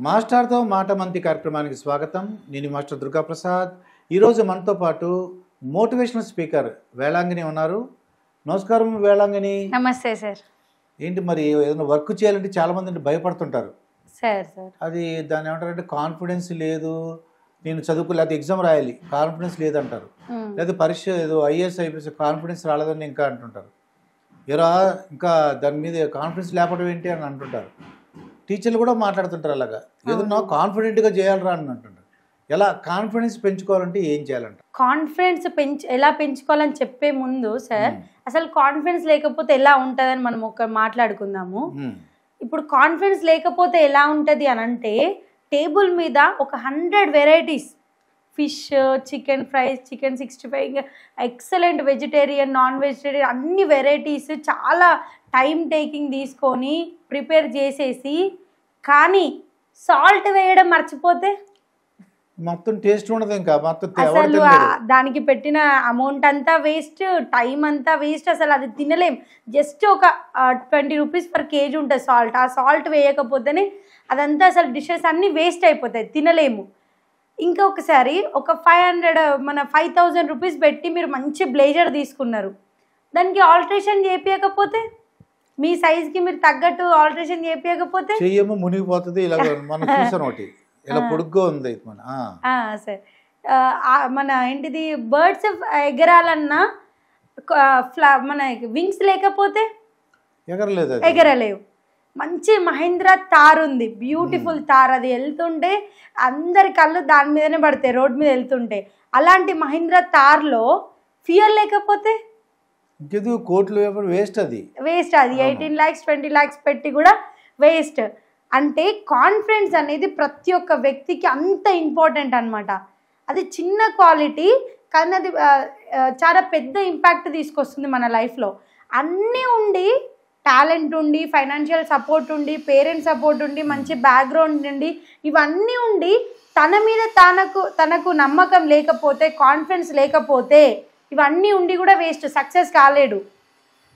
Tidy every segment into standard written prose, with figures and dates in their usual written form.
మాస్టర్తో మాట మంతి కార్యక్రమానికి స్వాగతం. నేను మాస్టర్ దుర్గా ప్రసాద్. ఈరోజు మనతో పాటు మోటివేషనల్ స్పీకర్ వేళాంగిని ఉన్నారు. నమస్కారం వేళాంగిని. నమస్తే సార్. ఏంటి మరి ఏదైనా వర్క్ చేయాలంటే చాలామంది భయపడుతుంటారు సార్. సార్ అది దాన్ని ఏమంటారంటే కాన్ఫిడెన్స్ లేదు, నేను చదువుకోలేదు, ఎగ్జామ్ రాయాలి కాన్ఫిడెన్స్ లేదంటారు, లేదా పరీక్ష ఏదో ఐఏఎస్ ఐపీఎస్ కాన్ఫిడెన్స్ రాలేదని ఇంకా అంటుంటారు. ఎరా ఇంకా దాని మీద కాన్ఫిడెన్స్ లేపడం ఏంటి అని అంటుంటారు. టీచర్లు కూడా మాట్లాడుతుంటారు అలాగా, ఏదన్నా కాన్ఫిడెంట్గా చేయాలరా అని అంటుంటారు. ఎలా కాన్ఫిడెన్స్ పెంచుకోవాలంటే ఏం చేయాలంట? కాన్ఫిడెన్స్ ఎలా పెంచుకోవాలని చెప్పే ముందు సార్, అసలు కాన్ఫిడెన్స్ లేకపోతే ఎలా ఉంటుందని మనం ఒక మాట్లాడుకుందాము. ఇప్పుడు కాన్ఫిడెన్స్ లేకపోతే ఎలా ఉంటుంది అని అంటే, టేబుల్ మీద ఒక 100 varieties, fish, chicken fries, chicken 65, ఇంకా ఎక్సలెంట్ వెజిటేరియన్, నాన్ వెజిటేరియన్ అన్ని వెరైటీస్ చాలా టైం టేకింగ్ తీసుకొని ప్రిపేర్ చేసేసి, కానీ సాల్ట్ వేయడం మర్చిపోతే మొత్తం టేస్ట్ ఉండదు. ఇంకా మొత్తం అసలు దానికి పెట్టిన అమౌంట్ అంతా వేస్ట్, టైం అంతా వేస్ట్, అసలు అది తినలేం. జస్ట్ ఒక 20 రూపీస్ పర్ కేజీ ఉంటుంది సాల్ట్. ఆ సాల్ట్ వేయకపోతేనే అదంతా అసలు డిషెస్ అన్నీ వేస్ట్ అయిపోతాయి, తినలేము. ఇంకొకసారి ఒక 5,000 రూపీస్ పెట్టి మీరు మంచి బ్లేజర్ తీసుకున్నారు, దానికి ఆల్టరేషన్ చేయించకపోతే, మీ సైజ్కి మీరు తగ్గట్టు ఆల్టరేషన్ చేయించకపోతే చెయ్యము మునిగిపోతుంది. ఇలా మనం చూసాను ఒకటి, ఇలా పొడుగ్గా ఉంది సార్. మన ఏంటిది బర్డ్స్ ఎగరాలన్నా మన వింగ్స్ లేకపోతే ఎగరలేవు. మంచి మహేంద్ర తార్ ఉంది, బ్యూటిఫుల్ తార్, అది వెళ్తుంటే అందరి కళ్ళు దాని మీదనే పడతాయి రోడ్ మీద వెళ్తుంటే. అలాంటి మహేంద్ర తార్లో ఫ్యూయల్ లేకపోతే కోట్లు వేస్ట్. అది 18 lakhs 20 lakhs పెట్టి కూడా వేస్ట్. అంటే కాన్ఫిడెన్స్ అనేది ప్రతి ఒక్క వ్యక్తికి అంత ఇంపార్టెంట్ అనమాట. అది చిన్న క్వాలిటీ కానీ అది చాలా పెద్ద ఇంపాక్ట్ తీసుకొస్తుంది మన లైఫ్లో. అన్నీ ఉండి, టాలెంట్ ఉండి, ఫైనాన్షియల్ సపోర్ట్ ఉండి, పేరెంట్స్ సపోర్ట్ ఉండి, మంచి బ్యాక్గ్రౌండ్ ఉండి, ఇవన్నీ ఉండి తన మీద తనకు నమ్మకం లేకపోతే, కాన్ఫిడెన్స్ లేకపోతే, ఇవన్నీ ఉండి కూడా వేస్ట్, సక్సెస్ కాలేడు.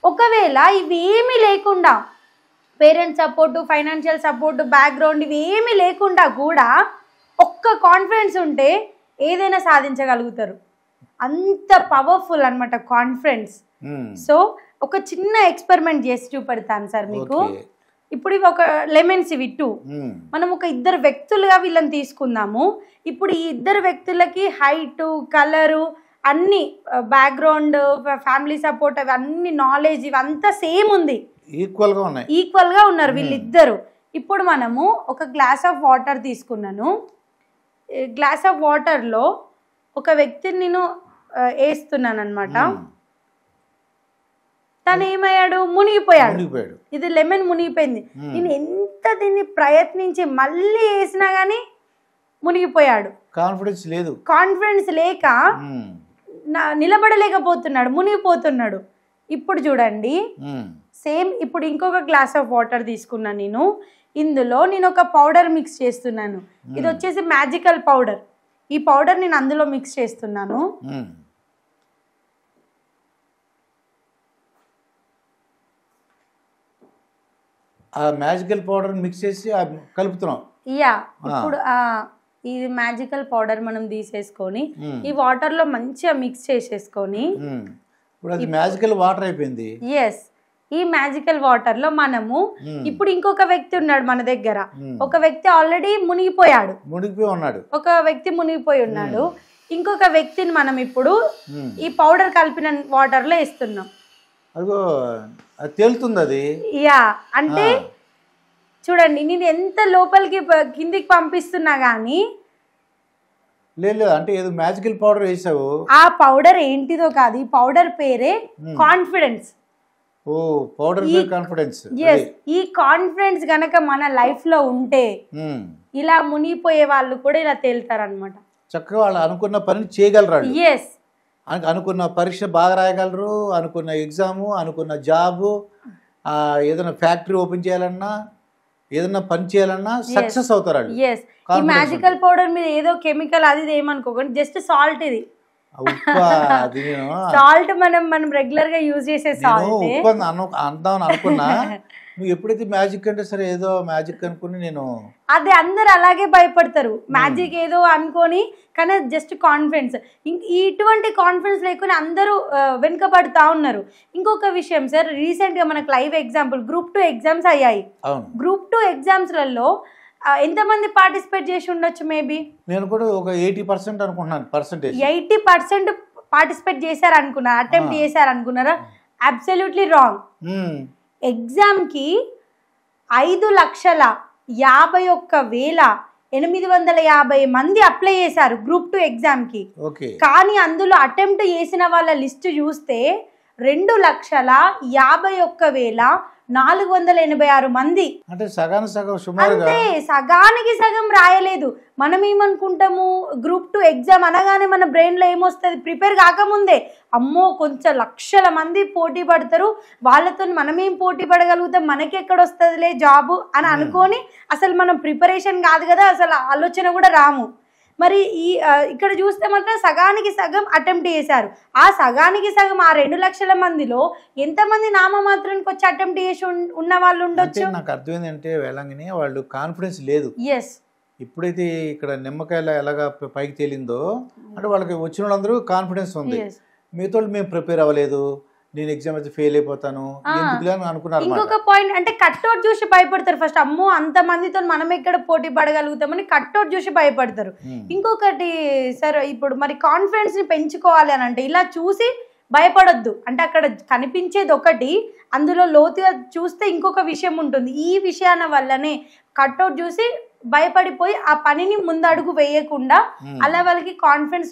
ఒకవేళ ఇవి ఏమీ లేకుండా, parents support, financial support, background ఇవి ఏమీ లేకుండా కూడా ఒక్క కాన్ఫిడెన్స్ ఉంటే ఏదైనా సాధించగలుగుతారు. అంత పవర్ఫుల్ అనమాట కాన్ఫిడెన్స్. సో ఒక చిన్న ఎక్స్పెరిమెంట్ చేసి చూపెడతాను సార్ మీకు. ఇప్పుడు ఇవి ఒక లెమన్స్, ఇవి 2. మనం ఒక 2 వ్యక్తులుగా వీళ్ళని తీసుకుందాము. ఇప్పుడు ఈ 2 వ్యక్తులకి హైటు, కలరు, అన్ని బ్యాక్గ్రౌండ్, ఫ్యామిలీ సపోర్ట్, అవి అన్ని నాలెడ్జ్ ఇవంతా సేమ్ ఉంది, ఈక్వల్ గా ఉన్నారు వీళ్ళిద్దరు. ఇప్పుడు మనము ఒక గ్లాస్ ఆఫ్ వాటర్ తీసుకున్నాను. గ్లాస్ ఆఫ్ వాటర్లో ఒక వ్యక్తిని నేను వేస్తున్నాను అనమాట. తను ఏమయ్యాడు? మునిగిపోయాడు. ఇది లెమన్ మునిగిపోయింది. నేను ఎంత దీన్ని ప్రయత్నించి మళ్ళీ వేసినా గానీ మునిగిపోయాడు. కాన్ఫిడెన్స్ లేక నిలబడలేకపోతున్నాడు, మునిగిపోతున్నాడు. ఇప్పుడు చూడండి సేమ్. ఇప్పుడు ఇంకొక గ్లాస్ ఆఫ్ వాటర్ తీసుకున్నాను నేను. ఇందులో నేను ఒక పౌడర్ మిక్స్ చేస్తున్నాను. ఇది వచ్చేసి మ్యాజికల్ పౌడర్. ఈ పౌడర్ నేను అందులో మిక్స్ చేస్తున్నాను. ఆ మ్యాజికల్ పౌడర్ మిక్స్ చేసి కలుపుతున్నాం. ఇప్పుడు ఇది మ్యాజికల్ పౌడర్ మనం తీసేసుకొని ఈ వాటర్ లో మంచిగా మిక్స్ చేసేసుకొని, మ్యాజికల్ వాటర్ అయిపోయింది. ఎస్, ఈ మ్యాజికల్ వాటర్ లో మనము ఇప్పుడు ఇంకొక వ్యక్తి ఉన్నాడు మన దగ్గర. ఒక వ్యక్తి ఆల్రెడీ ఒక వ్యక్తి మునిగిపోయి ఉన్నాడు. ఇంకొక వ్యక్తిని మనం ఇప్పుడు ఈ పౌడర్ కలిపిన వాటర్ లో వేస్తున్నాం. తేలుతుంది అది. అంటే చూడండి, నేను ఎంత లోపలికి కిందికి పంపిస్తున్నా గానీ లేదు, అంటే ఏదో మ్యాజికల్ పౌడర్ వేసావు. ఆ పౌడర్ ఏంటిదో కాదు, ఈ పౌడర్ పేరే కాన్ఫిడెన్స్. ఈ కాన్ఫిడెన్స్ గనక మన లైఫ్ లో ఉంటే ఇలా మునిగిపోయే వాళ్ళు కూడా ఇలా తేలుతారనమాట. చక్కగా వాళ్ళు అనుకున్న పని చేయగలరు. అనుకున్న పరీక్ష బాగా రాయగలరు, అనుకున్న ఎగ్జాము, అనుకున్న జాబు, ఏదైనా ఫ్యాక్టరీ ఓపెన్ చేయాలన్నా, ఏదైనా పని చేయాలన్నా సక్సెస్ అవుతారు. ఈ మ్యాజికల్ పౌడర్ మీద ఏదో కెమికల్ అది ఏమనుకోకండి, జస్ట్ సాల్ట్. ఇది ఉప్పు అది నేను సాల్ట్ మనం రెగ్యులర్ గా యూజ్ చేసే సాల్ట్ ఉప్పు అందామని అనుకున్నా, నువ్వు ఎప్పుడైతే మ్యాజిక్ అంటే సరే ఏదో మ్యాజిక్ అనుకుని నేను అదే అందరు అలాగే భయపడతారు మ్యాజిక్ ఏదో అనుకొని, కానీ జస్ట్ కాన్ఫిడెన్స్. ఇటువంటి కాన్ఫిడెన్స్ లేకుండా అందరూ వెనుకబడుతూ ఉన్నారు. ఇంకొక విషయం సార్, రీసెంట్గా మనకు లైవ్ ఎగ్జాంపుల్ Group 2 ఎగ్జామ్స్ అయ్యాయి. Group 2 ఎగ్జామ్స్లలో ఎంతమంది పార్టిసిపేట్ చేసి ఉండొచ్చు? మేబీ నేను కూడా ఒక 80% అనుకుంటున్నాను. 80% పార్టిసిపేట్ చేశారు అనుకున్నారా? అటెంప్ట్ చేశారు అనుకున్నారా? Absolutely wrong. ఎగ్జామ్కి 5,51,850 మంది అప్లై చేశారు Group 2 ఎగ్జామ్కి. కానీ అందులో అటెంప్ట్ చేసిన వాళ్ళ లిస్ట్ చూస్తే 2,51,486 మంది. అంటే సగానికి సగం రాయలేదు. మనం ఏమనుకుంటాము, Group 2 ఎగ్జామ్ అనగానే మన బ్రెయిన్లో ఏమొస్తుంది, ప్రిపేర్ కాకముందే అమ్మో కొంచెం లక్షల మంది పోటీ పడతారు, వాళ్ళతో మనమేం పోటీ పడగలుగుతాం, మనకి ఎక్కడ వస్తుందిలే జాబు అని అనుకొని అసలు మనం ప్రిపరేషన్ కాదు కదా, అసలు ఆలోచన కూడా రాము. మరి ఇక్కడ చూస్తే మాత్రం సగానికి సగం అటెంప్ట్ చేశారు. ఆ సగానికి సగం ఆ 2 లక్షల మందిలో ఎంతమంది నామమాత్రానికి వచ్చి అటెంప్ట్ చేసి ఉన్న వాళ్ళు ఉండొచ్చు? నాకు అర్థమైంది అంటే వేళంగిని వాళ్ళు కాన్ఫిడెన్స్ లేదు. ఎస్, ఇప్పుడైతే ఇక్కడ నిమ్మకాయల ఎలాగా పైకి తేలిందో అంటే వాళ్ళకి వచ్చిన వాళ్ళందరూ కాన్ఫిడెన్స్ ఉంది. మీతో మేము ప్రిపేర్ అవ్వలేదు, నేను ఎగ్జామ్ అయితే ఫెయిల్ అయిపోతాను అనుకున్నారు. ఇంకొక పాయింట్ అంటే కట్అవుట్ చూసి భయపడతారు. ఫస్ట్ అమ్మో అంత మందితో మనం ఎక్కడ పోటీ పడగలుగుతామని కట్అవుట్ చూసి భయపడతారు. ఇంకొకటి సార్, ఇప్పుడు మరి కాన్ఫిడెన్స్ ని పెంచుకోవాలి అని అంటే ఇలా చూసి భయపడొద్దు. అంటే అక్కడ కనిపించేది ఒకటి, అందులో లోతుగా చూస్తే ఇంకొక విషయం ఉంటుంది. ఈ విషయాల వల్లనే కట్అవుట్ చూసి భయపడిపోయి ఆ పనిని ముందడుగు వేయకుండా అలా వాళ్ళకి కాన్ఫిడెన్స్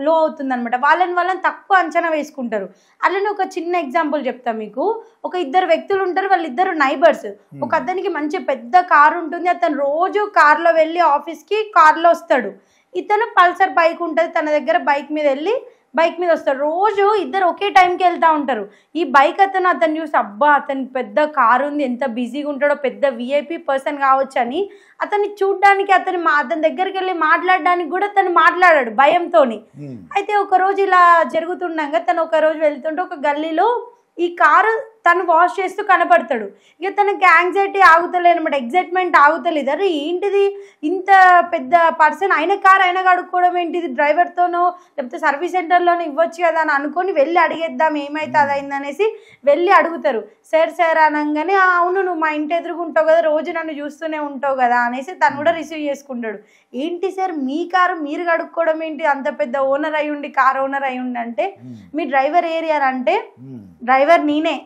లో అవుతుంది అనమాట. వాళ్ళని తక్కువ అంచనా వేసుకుంటారు. అలానే ఒక చిన్న ఎగ్జాంపుల్ చెప్తా మీకు. ఒక 2 వ్యక్తులు ఉంటారు, వాళ్ళిద్దరు నైబర్స్. ఒక అతనికి మంచి పెద్ద కారు ఉంటుంది, అతను రోజు కార్లో వెళ్ళి ఆఫీస్కి కార్లో వస్తాడు. ఇతను పల్సర్ బైక్ ఉంటుంది తన దగ్గర, బైక్ మీద వస్తాడు. రోజు ఇద్దరు ఒకే టైంకి వెళ్తూ ఉంటారు. ఈ బైక్ అతను చూసి అబ్బా అతని పెద్ద కారు ఉంది, ఎంత బిజీగా ఉంటాడో, పెద్ద విఐపి పర్సన్ కావచ్చు అని అతన్ని చూడ్డానికి అతని దగ్గరికి వెళ్ళి మాట్లాడడానికి కూడా తను మాట్లాడాడు భయంతోని. అయితే ఒక రోజు ఇలా జరుగుతుండగా తను ఒక రోజు వెళ్తుంటే ఒక గల్లీలో ఈ కారు తను వాష్ చేస్తూ కనపడతాడు. ఇక తనకి యాంగ్జైటీ ఆగుతలేదు అనమాట, ఎగ్జైట్మెంట్ ఆగుతలేదు. అరే ఏంటిది ఇంత పెద్ద పర్సన్ అయిన కారు అయినా కడుక్కోవడం ఏంటిది, డ్రైవర్తోనో లేకపోతే సర్వీస్ సెంటర్లోనో ఇవ్వచ్చు కదా అని అనుకొని వెళ్ళి అడిగేద్దాం ఏమైతే అదైందనేసి వెళ్ళి అడుగుతారు. సార్ అనగానే అవును నువ్వు మా ఇంటి ఎదురుగుంటావు కదా, రోజు నన్ను చూస్తూనే ఉంటావు కదా అనేసి తను కూడా రిసీవ్ చేసుకుంటాడు. ఏంటి సార్ మీ కారు మీరు కడుక్కోవడం ఏంటి, అంత పెద్ద ఓనర్ అయి ఉండి కార్ ఓనర్ అయి ఉండి అంటే మీ డ్రైవర్ ఏరియా అంటే డ్రైవర్ నేనే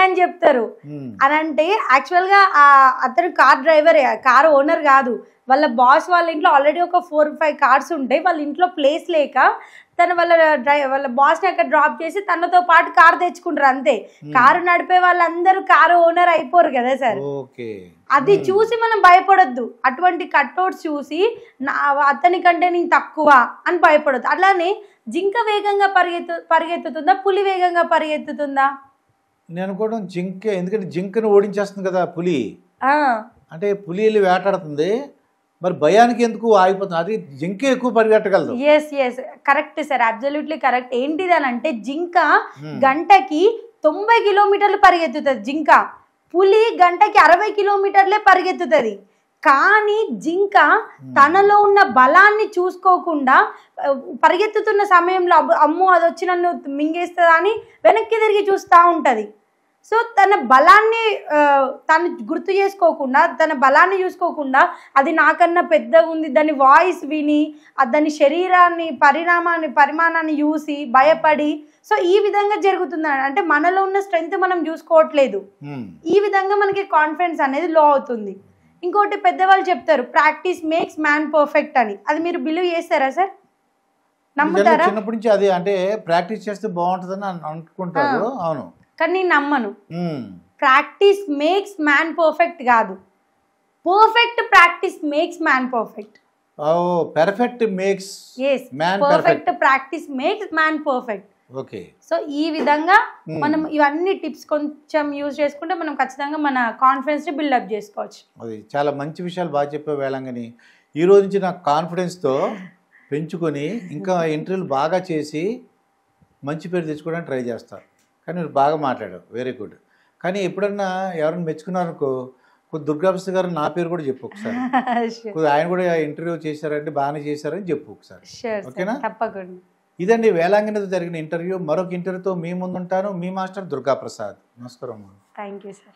అని చెప్తారు. అని అంటే యాక్చువల్ గా అతను కార్ ఓనర్ కాదు, వాళ్ళ బాస్ వాళ్ళ ఇంట్లో ఆల్రెడీ ఒక 4-5 కార్స్ ఉంటాయి. వాళ్ళ ఇంట్లో ప్లేస్ లేక తను వాళ్ళ బాస్ని అక్కడ డ్రాప్ చేసి తనతో పాటు కారు తెచ్చుకుంటారు అంతే. కారు నడిపే వాళ్ళందరూ కారు ఓనర్ అయిపోరు కదా సార్. అది చూసి మనం భయపడొద్దు. అటువంటి కట్అవుట్స్ చూసి అతని కంటే నేను తక్కువ అని భయపడొద్దు. అలానే జింక వేగంగా పరిగెత్తుతుందా, పులి వేగంగా పరిగెత్తుతుందా? నేను కూడా జింక, ఎందుకంటే జింకను ఓడించేస్తుంది కదా పులి. అంటే పులి వెళ్ళి వేటాడుతుంది, మరి భయానికి ఎందుకు ఆగిపోతుంది? అది జింక ఎక్కువ పరిగెట్టగలదు. Yes correct sir, absolutely correct. ఏంటిది అని అంటే జింక గంటకి 90 కిలోమీటర్లు పరిగెత్తుతుంది జింక, పులి గంటకి 60 కిలోమీటర్లే పరిగెత్తుతుంది. కానీ జింక తనలో ఉన్న బలాన్ని చూసుకోకుండా పరిగెత్తుతున్న సమయంలో అమ్మో అది వచ్చి నన్ను మింగేస్తుందా అని వెనక్కి తిరిగి చూస్తూ ఉంటుంది. సో తన బలాన్ని తను గుర్తు చేసుకోకుండా, తన బలాన్ని చూసుకోకుండా అది నాకన్నా పెద్దగా ఉంది దాని వాయిస్ విని దాని శరీరాన్ని పరిమాణాన్ని చూసి భయపడి, సో ఈ విధంగా జరుగుతుంది. అంటే మనలో ఉన్న స్ట్రెంగ్త్ మనం చూసుకోవట్లేదు, ఈ విధంగా మనకి కాన్ఫిడెన్స్ అనేది లో అవుతుంది. ఇంకోటి పెద్దవాళ్ళు చెప్తారు ప్రాక్టీస్ మేక్స్ మ్యాన్ పర్ఫెక్ట్ అని. అది మీరు బిలీవ్ చేస్తారా సార్, నమ్ముతారా? చిన్నప్పటి నుంచి అది అంటే ప్రాక్టీస్ చేస్తే బాగుంటుందని అనుకుంటారు. అవును, కానీ నేను నమ్మను. ప్రాక్టీస్ మేక్స్ మ్యాన్ పర్ఫెక్ట్ కాదు, perfect practice makes man perfect. Perfect makes man perfect, practice makes man perfect. Okay. So ఈ విధంగా మనం ఇవన్నీ టిప్స్ కొంచెం యూజ్ చేసుకుంటే మనం ఖచ్చితంగా మన కాన్ఫిడెన్స్ ని బిల్డప్ చేసుకోవచ్చు. అది చాలా మంచి విషయాలు బాగా చెప్పే వేళంగాని ఈ రోజు నుంచి నాకు కాన్ఫిడెన్స్తో పెంచుకొని ఇంకా ఇంటర్వ్యూలు బాగా చేసి మంచి పేరు తెచ్చుకోవడానికి ట్రై చేస్తారు. కానీ మీరు బాగా మాట్లాడారు, వెరీ గుడ్. కానీ ఎప్పుడన్నా ఎవరైనా మెచ్చుకున్నారనుకో, కొద్ది దుర్గాప్రసాద్ గారు నా పేరు కూడా చెప్పు ఒకసారి, కొద్ది ఆయన కూడా ఇంటర్వ్యూ చేశారంటే బాగానే చేశారని చెప్పు ఒకసారి, ఓకేనా? తప్పకుండా. ఇదండి వేలాంగిణితో జరిగిన ఇంటర్వ్యూ. మరొక ఇంటర్వ్యూతో మీ ముందుంటాను, మీ మాస్టర్ దుర్గాప్రసాద్. నమస్కారం. Thank you sir.